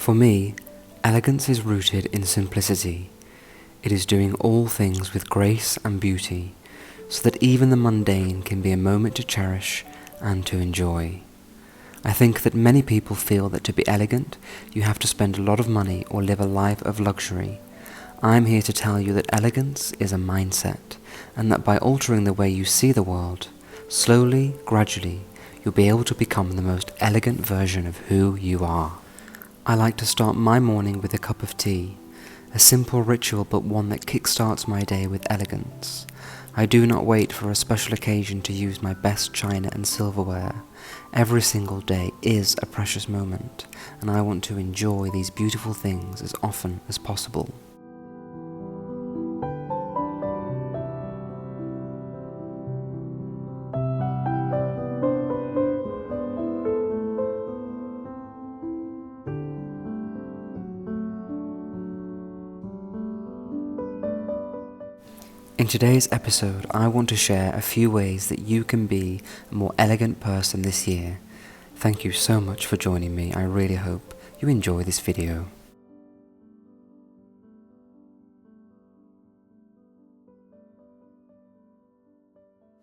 For me, elegance is rooted in simplicity. It is doing all things with grace and beauty, so that even the mundane can be a moment to cherish and to enjoy. I think that many people feel that to be elegant, you have to spend a lot of money or live a life of luxury. I'm here to tell you that elegance is a mindset, and that by altering the way you see the world, slowly, gradually, you'll be able to become the most elegant version of who you are. I like to start my morning with a cup of tea, a simple ritual but one that kickstarts my day with elegance. I do not wait for a special occasion to use my best china and silverware. Every single day is a precious moment, and I want to enjoy these beautiful things as often as possible. In today's episode, I want to share a few ways that you can be a more elegant person this year. Thank you so much for joining me. I really hope you enjoy this video.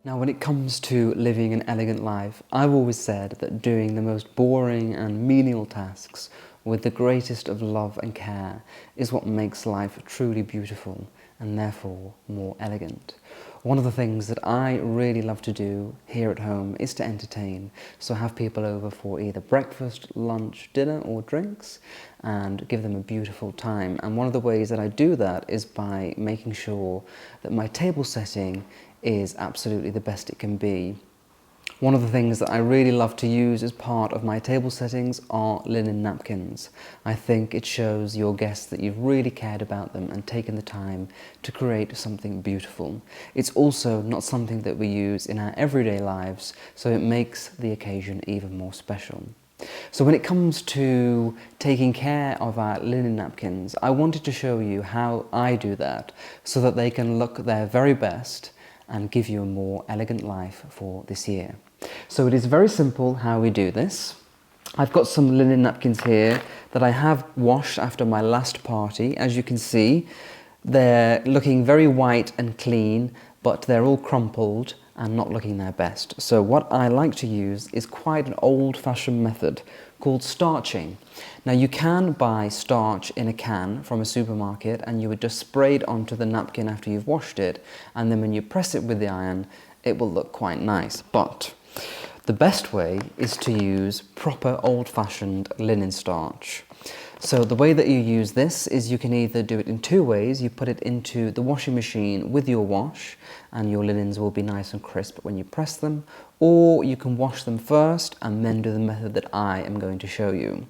Now, when it comes to living an elegant life, I've always said that doing the most boring and menial tasks with the greatest of love and care is what makes life truly beautiful and therefore more elegant. One of the things that I really love to do here at home is to entertain. So have people over for either breakfast, lunch, dinner or drinks and give them a beautiful time. And one of the ways that I do that is by making sure that my table setting is absolutely the best it can be. One of the things that I really love to use as part of my table settings are linen napkins. I think it shows your guests that you've really cared about them and taken the time to create something beautiful. It's also not something that we use in our everyday lives, so it makes the occasion even more special. So when it comes to taking care of our linen napkins, I wanted to show you how I do that so that they can look their very best and give you a more elegant life for this year. So it is very simple how we do this. I've got some linen napkins here that I have washed after my last party. As you can see, they're looking very white and clean, but they're all crumpled and not looking their best. So what I like to use is quite an old-fashioned method called starching. Now you can buy starch in a can from a supermarket and you would just spray it onto the napkin after you've washed it, and then when you press it with the iron it will look quite nice. But the best way is to use proper old-fashioned linen starch. So the way that you use this is you can either do it in two ways. You put it into the washing machine with your wash and your linens will be nice and crisp when you press them, or you can wash them first and then do the method that I am going to show you.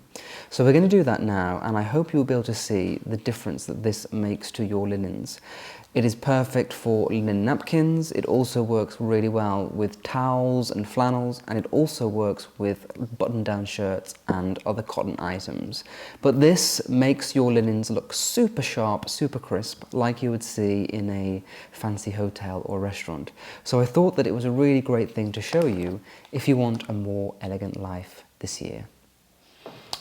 So we're going to do that now, and I hope you'll be able to see the difference that this makes to your linens. It is perfect for linen napkins. It also works really well with towels and flannels, and it also works with button-down shirts and other cotton items. But this makes your linens look super sharp, super crisp, like you would see in a fancy hotel or restaurant. So I thought that it was a really great thing to show you if you want a more elegant life this year.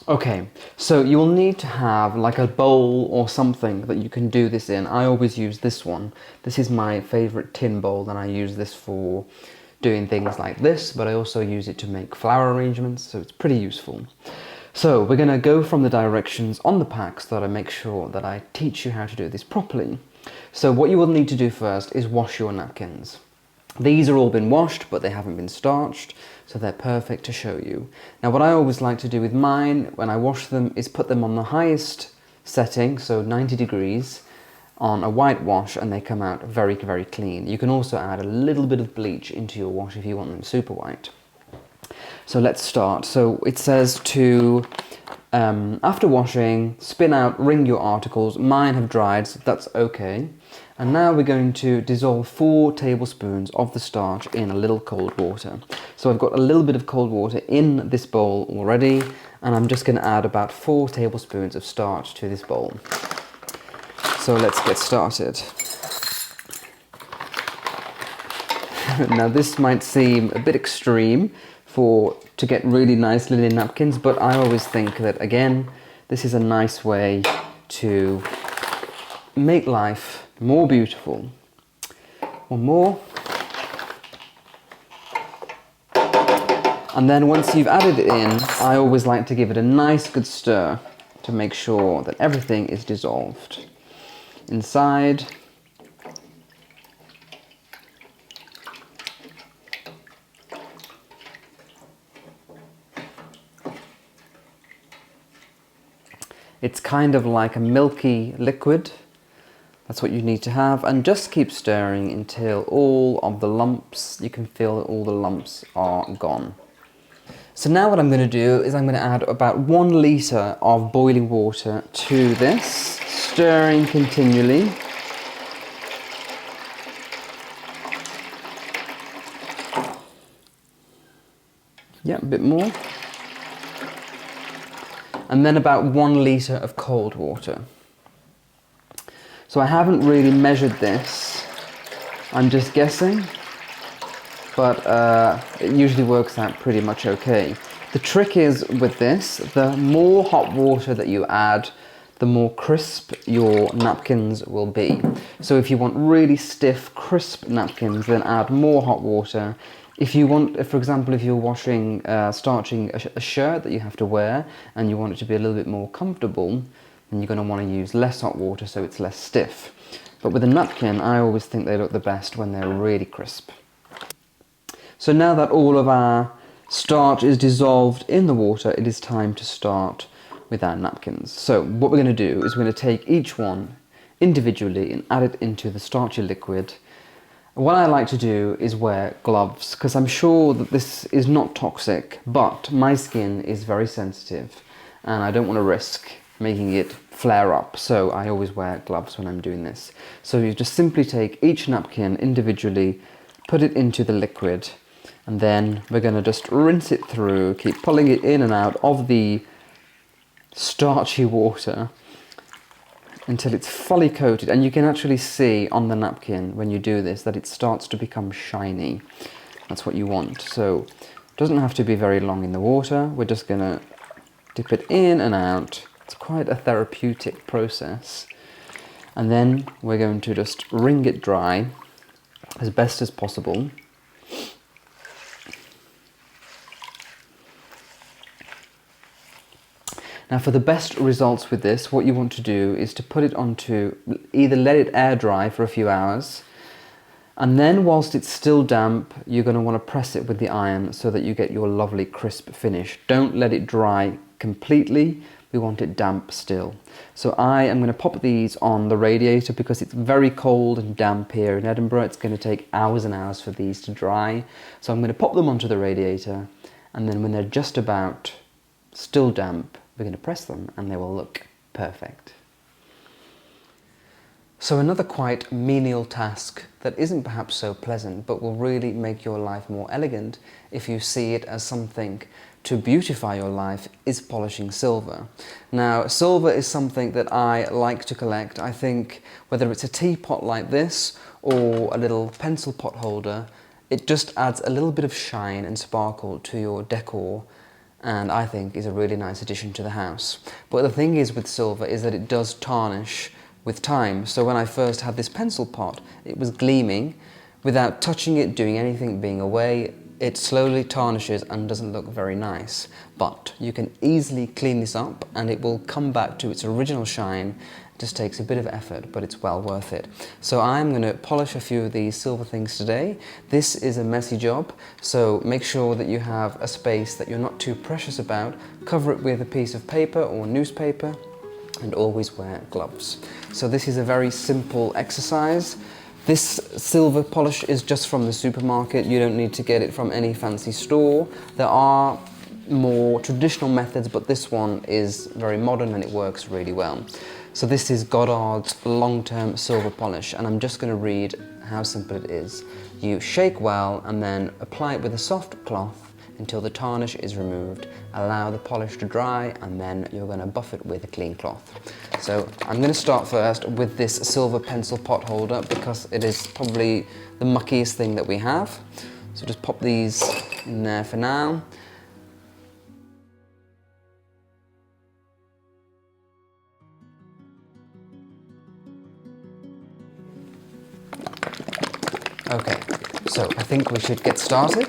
Okay, so you will need to have like a bowl or something that you can do this in. I always use this one. This is my favorite tin bowl, and I use this for doing things like this, but I also use it to make flower arrangements, so it's pretty useful. So we're going to go from the directions on the pack so that I make sure that I teach you how to do this properly. So what you will need to do first is wash your napkins. These are all been washed, but they haven't been starched, so they're perfect to show you. Now what I always like to do with mine when I wash them is put them on the highest setting, so 90 degrees, on a white wash, and they come out very, very clean. You can also add a little bit of bleach into your wash if you want them super white. So let's start. So it says to, after washing, spin out, wring your articles. Mine have dried, so that's okay. And now we're going to dissolve 4 tablespoons of the starch in a little cold water. So I've got a little bit of cold water in this bowl already, and I'm just going to add about 4 tablespoons of starch to this bowl. So let's get started. Now this might seem a bit extreme to get really nice linen napkins, but I always think that, again, this is a nice way to make life more beautiful. One more. And then once you've added it in, I always like to give it a nice good stir to make sure that everything is dissolved inside. It's kind of like a milky liquid. That's what you need to have, and just keep stirring until all of the lumps, you can feel that all the lumps are gone. So now what I'm going to do is I'm going to add about 1 litre of boiling water to this, stirring continually. Yeah, a bit more. And then about 1 litre of cold water. So I haven't really measured this, I'm just guessing, but it usually works out pretty much okay. The trick is with this, the more hot water that you add, the more crisp your napkins will be. So if you want really stiff, crisp napkins, then add more hot water. If you want, for example, if you're washing, starching a shirt that you have to wear, and you want it to be a little bit more comfortable, then you're going to want to use less hot water so it's less stiff. But with a napkin, I always think they look the best when they're really crisp. So now that all of our starch is dissolved in the water, it is time to start with our napkins. So what we're going to do is we're going to take each one individually and add it into the starchy liquid. What I like to do is wear gloves, because I'm sure that this is not toxic, but my skin is very sensitive and I don't want to risk making it flare up, so I always wear gloves when I'm doing this. So you just simply take each napkin individually, put it into the liquid, and then we're going to just rinse it through, keep pulling it in and out of the starchy water until it's fully coated. And you can actually see on the napkin when you do this that it starts to become shiny. That's what you want. So it doesn't have to be very long in the water. We're just going to dip it in and out. It's quite a therapeutic process. And then we're going to just wring it dry as best as possible. Now for the best results with this, what you want to do is to put it onto, either let it air dry for a few hours, and then whilst it's still damp, you're going to want to press it with the iron so that you get your lovely crisp finish. Don't let it dry completely, we want it damp still. So I am going to pop these on the radiator because it's very cold and damp here in Edinburgh. It's going to take hours and hours for these to dry. So I'm going to pop them onto the radiator, and then when they're just about still damp, we're going to press them and they will look perfect. So another quite menial task that isn't perhaps so pleasant but will really make your life more elegant if you see it as something to beautify your life is polishing silver. Now silver is something that I like to collect. I think whether it's a teapot like this or a little pencil pot holder, it just adds a little bit of shine and sparkle to your decor, and I think is a really nice addition to the house. But the thing is with silver is that it does tarnish with time. So when I first had this pencil pot, it was gleaming. Without touching it, doing anything, being away, it slowly tarnishes and doesn't look very nice. But you can easily clean this up and it will come back to its original shine. It just takes a bit of effort, but it's well worth it. So I'm going to polish a few of these silver things today. This is a messy job, so make sure that you have a space that you're not too precious about. Cover it with a piece of paper or newspaper, and always wear gloves. So this is a very simple exercise. This silver polish is just from the supermarket. You don't need to get it from any fancy store. There are more traditional methods, but this one is very modern and it works really well. So this is Goddard's long-term silver polish, and I'm just going to read how simple it is. You shake well and then apply it with a soft cloth until the tarnish is removed. Allow the polish to dry and then you're going to buff it with a clean cloth. So I'm going to start first with this silver pencil pot holder because it is probably the muckiest thing that we have. So just pop these in there for now. So I think we should get started.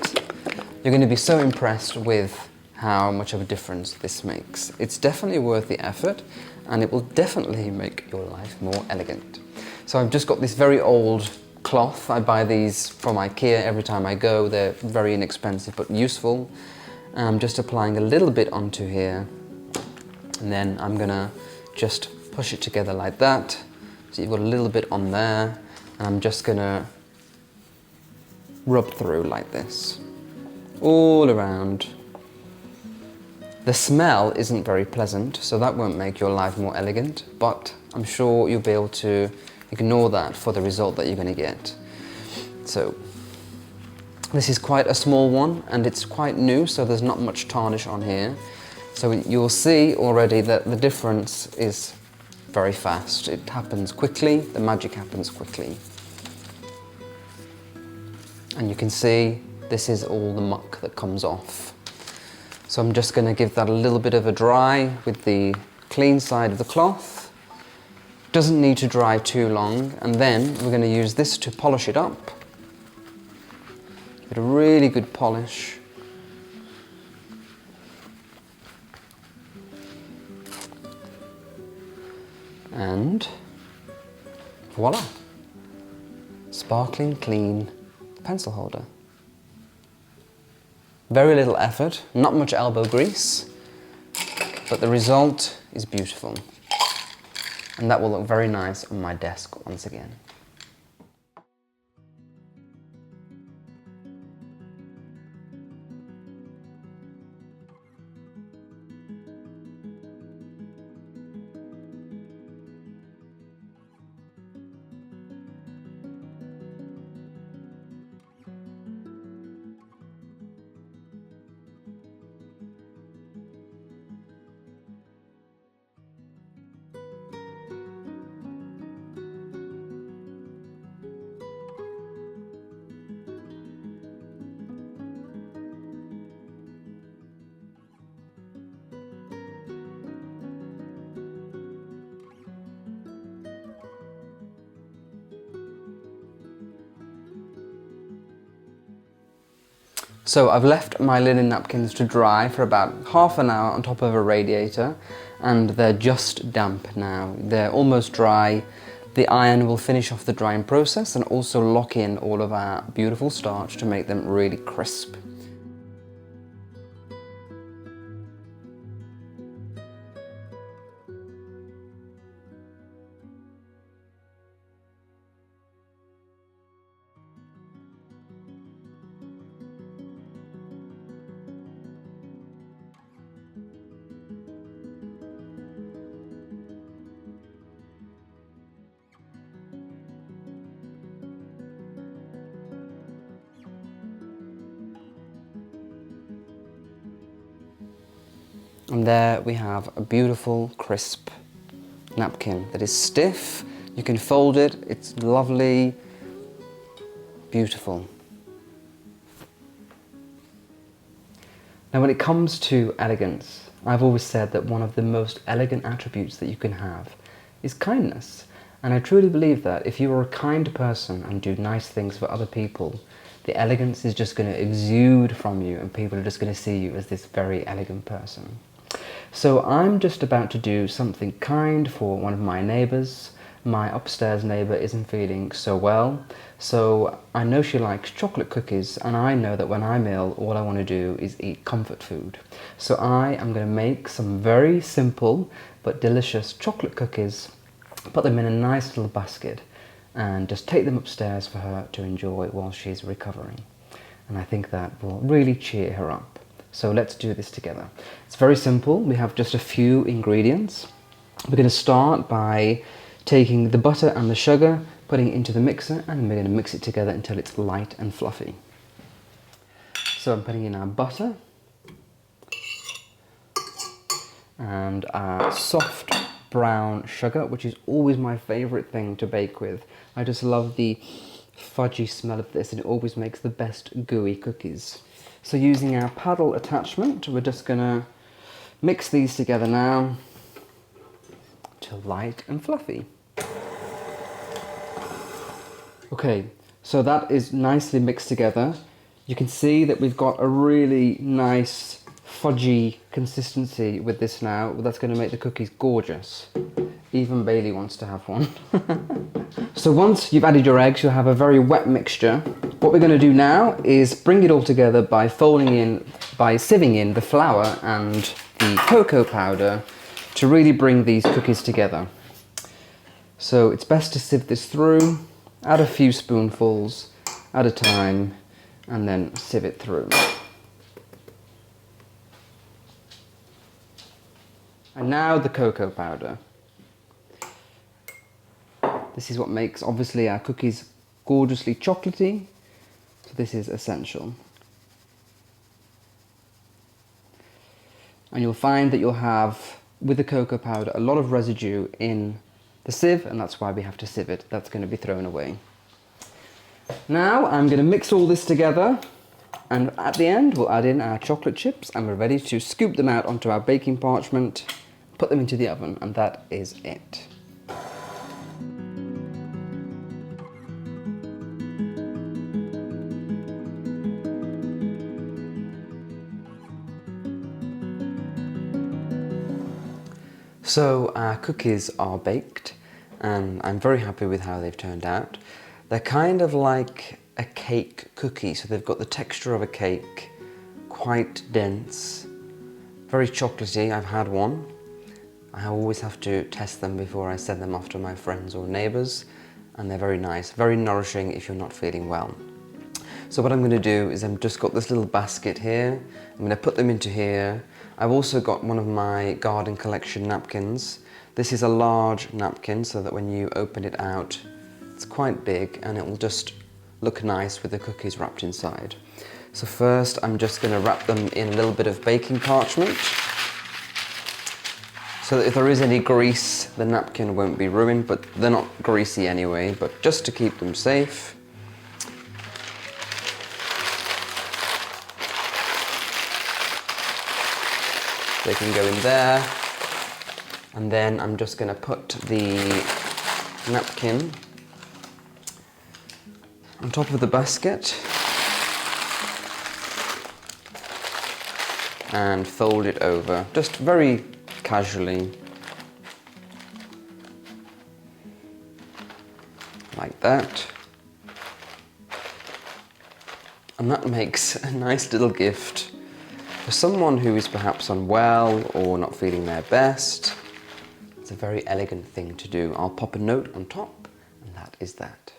You're going to be so impressed with how much of a difference this makes. It's definitely worth the effort, and it will definitely make your life more elegant. So I've just got this very old cloth. I buy these from IKEA every time I go. They're very inexpensive but useful. I'm just applying a little bit onto here, and then I'm gonna just push it together like that. So you've got a little bit on there, and I'm just gonna rub through like this, all around. The smell isn't very pleasant, so that won't make your life more elegant, but I'm sure you'll be able to ignore that for the result that you're going to get. So this is quite a small one, and it's quite new, so there's not much tarnish on here. So you'll see already that the difference is very fast. It happens quickly, the magic happens quickly. And you can see this is all the muck that comes off. So I'm just going to give that a little bit of a dry with the clean side of the cloth. Doesn't need to dry too long, and then we're going to use this to polish it up. Give it a really good polish. And voila! Sparkling clean pencil holder. Very little effort, not much elbow grease, but the result is beautiful. And that will look very nice on my desk once again. So I've left my linen napkins to dry for about half an hour on top of a radiator, and they're just damp now. They're almost dry. The iron will finish off the drying process and also lock in all of our beautiful starch to make them really crisp. And there we have a beautiful, crisp napkin that is stiff. You can fold it, it's lovely, beautiful. Now when it comes to elegance, I've always said that one of the most elegant attributes that you can have is kindness. And I truly believe that if you are a kind person and do nice things for other people, the elegance is just going to exude from you, and people are just going to see you as this very elegant person. So I'm just about to do something kind for one of my neighbours. My upstairs neighbour isn't feeling so well, so I know she likes chocolate cookies, and I know that when I'm ill, all I want to do is eat comfort food. So I am going to make some very simple but delicious chocolate cookies, put them in a nice little basket, and just take them upstairs for her to enjoy while she's recovering. And I think that will really cheer her up. So let's do this together. It's very simple. We have just a few ingredients. We're going to start by taking the butter and the sugar, putting it into the mixer, and we're going to mix it together until it's light and fluffy. So I'm putting in our butter and our soft brown sugar, which is always my favourite thing to bake with. I just love the fudgy smell of this, and it always makes the best gooey cookies. So using our paddle attachment, we're just going to mix these together now till light and fluffy. Okay, So that is nicely mixed together. You can see that we've got a really nice fudgy consistency with this now. That's going to make the cookies gorgeous. Even Bailey wants to have one. So once you've added your eggs, you'll have a very wet mixture. What we're going to do now is bring it all together by sieving in the flour and the cocoa powder to really bring these cookies together. So it's best to sieve this through, add a few spoonfuls at a time, and then sieve it through. And now the cocoa powder. This is what makes, obviously, our cookies gorgeously chocolatey, so this is essential. And you'll find that you'll have, with the cocoa powder, a lot of residue in the sieve, and that's why we have to sieve it. That's going to be thrown away. Now I'm going to mix all this together, and at the end we'll add in our chocolate chips, and we're ready to scoop them out onto our baking parchment, put them into the oven, and that is it. So our cookies are baked, and I'm very happy with how they've turned out. They're kind of like a cake cookie, so they've got the texture of a cake, quite dense, very chocolatey. I've had one. I always have to test them before I send them off to my friends or neighbours, and they're very nice, very nourishing if you're not feeling well. So what I'm going to do is I've just got this little basket here. I'm going to put them into here. I've also got one of my garden collection napkins. This is a large napkin, so that when you open it out, it's quite big and it will just look nice with the cookies wrapped inside. So first I'm just going to wrap them in a little bit of baking parchment, so that if there is any grease, the napkin won't be ruined, but they're not greasy anyway, but just to keep them safe. They can go in there, and then I'm just going to put the napkin on top of the basket and fold it over, just very casually, like that. And that makes a nice little gift for someone who is perhaps unwell or not feeling their best. It's a very elegant thing to do. I'll pop a note on top, and that is that.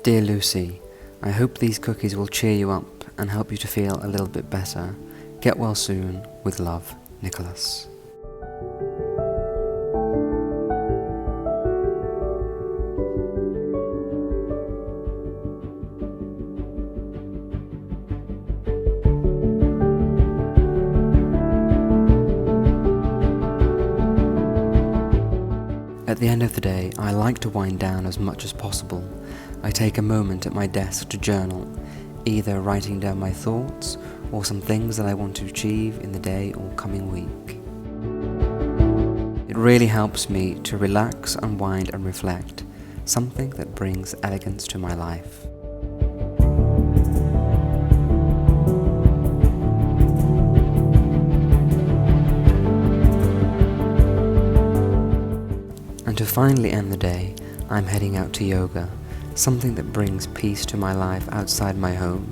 Dear Lucy, I hope these cookies will cheer you up and help you to feel a little bit better. Get well soon. With love, Nicholas. At the end of the day, I like to wind down as much as possible. I take a moment at my desk to journal, either writing down my thoughts or some things that I want to achieve in the day or coming week. It really helps me to relax, unwind and reflect, something that brings elegance to my life. And to finally end the day, I'm heading out to yoga, something that brings peace to my life outside my home.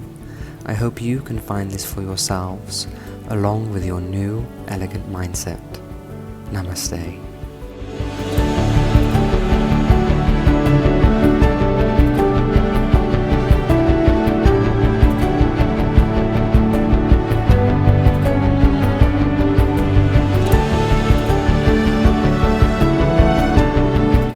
I hope you can find this for yourselves, along with your new, elegant mindset. Namaste.